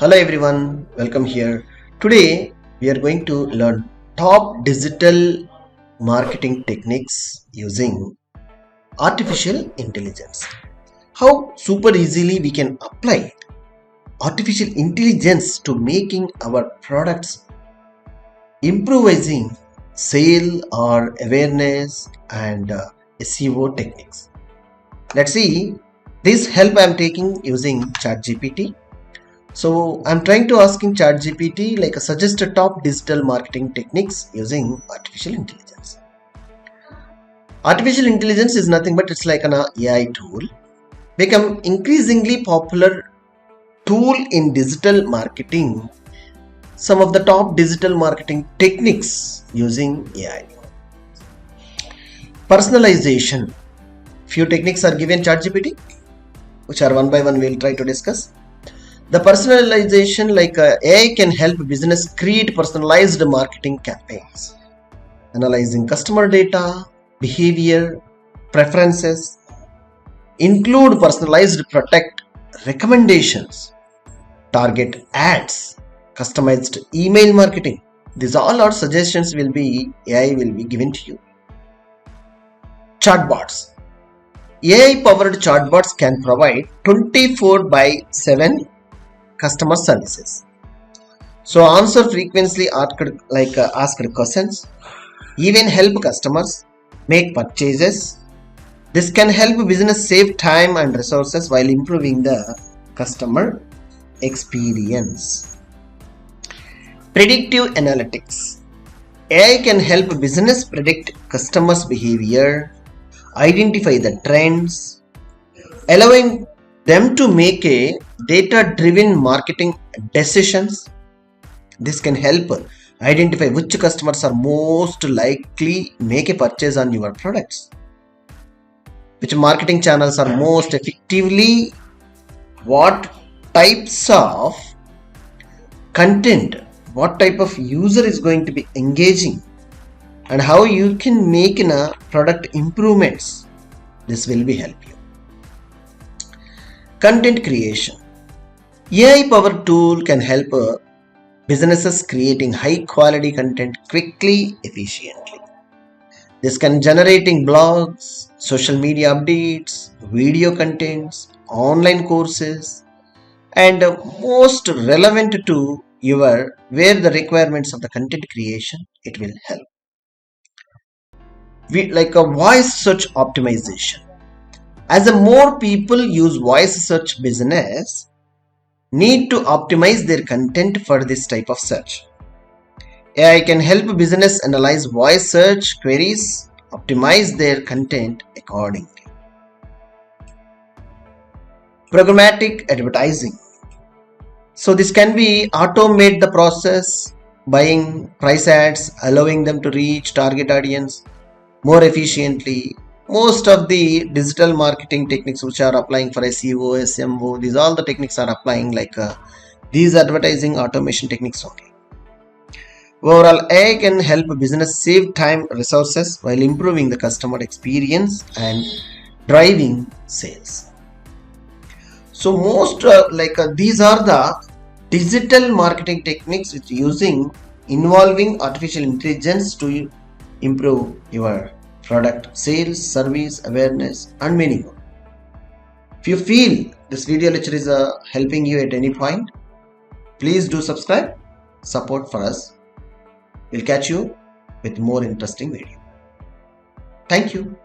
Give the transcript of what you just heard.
Hello everyone, welcome here. Today we are going to learn top digital marketing techniques using artificial intelligence. How super easily we can apply artificial intelligence to making our products improvising sale or awareness and SEO techniques. Let's see. This help I am taking using ChatGPT. So I'm trying to asking ChatGPT like suggest a top digital marketing techniques using artificial intelligence. Artificial intelligence is nothing but it's like an AI tool, become increasingly popular tool in digital marketing. Some of the top digital marketing techniques using AI. Personalization. Few techniques are given ChatGPT, which are one by one we'll try to discuss. The personalization like AI can help business create personalized marketing campaigns, analyzing customer data, behavior, preferences, include personalized product recommendations, target ads, customized email marketing. These all are suggestions will be AI will be given to you. Chatbots. AI powered chatbots can provide 24/7 customer services. So answer frequently asked questions, even help customers make purchases. This can help business save time and resources while improving the customer experience. Predictive analytics. AI can help business predict customers' behavior, identify the trends, allowing them to make a data-driven marketing decisions. This can help identify which customers are most likely make a purchase on your products, which marketing channels are most effectively, what types of content, what type of user is going to be engaging, and how you can make in a product improvements. This will be help you. Content creation. AI powered tool can help businesses creating high quality content quickly, efficiently. This can generating blogs, social media updates, video contents, online courses, and most relevant to your where the requirements of the content creation it will help. Like a voice search optimization. As a more people use voice search, business need to optimize their content for this type of search. AI can help business analyze voice search queries, optimize their content accordingly. Programmatic advertising. So this can be automate the process, buying price ads, allowing them to reach target audience more efficiently. Most of the digital marketing techniques which are applying for SEO, SMO, these all the techniques are applying like these advertising automation techniques only. Overall, AI can help business save time, resources while improving the customer experience and driving sales. So most these are the digital marketing techniques which using involving artificial intelligence to improve your product sales, service, awareness, and many more. If you feel this video lecture is helping you at any point, please do subscribe, support for us. We'll catch you with more interesting video. Thank you.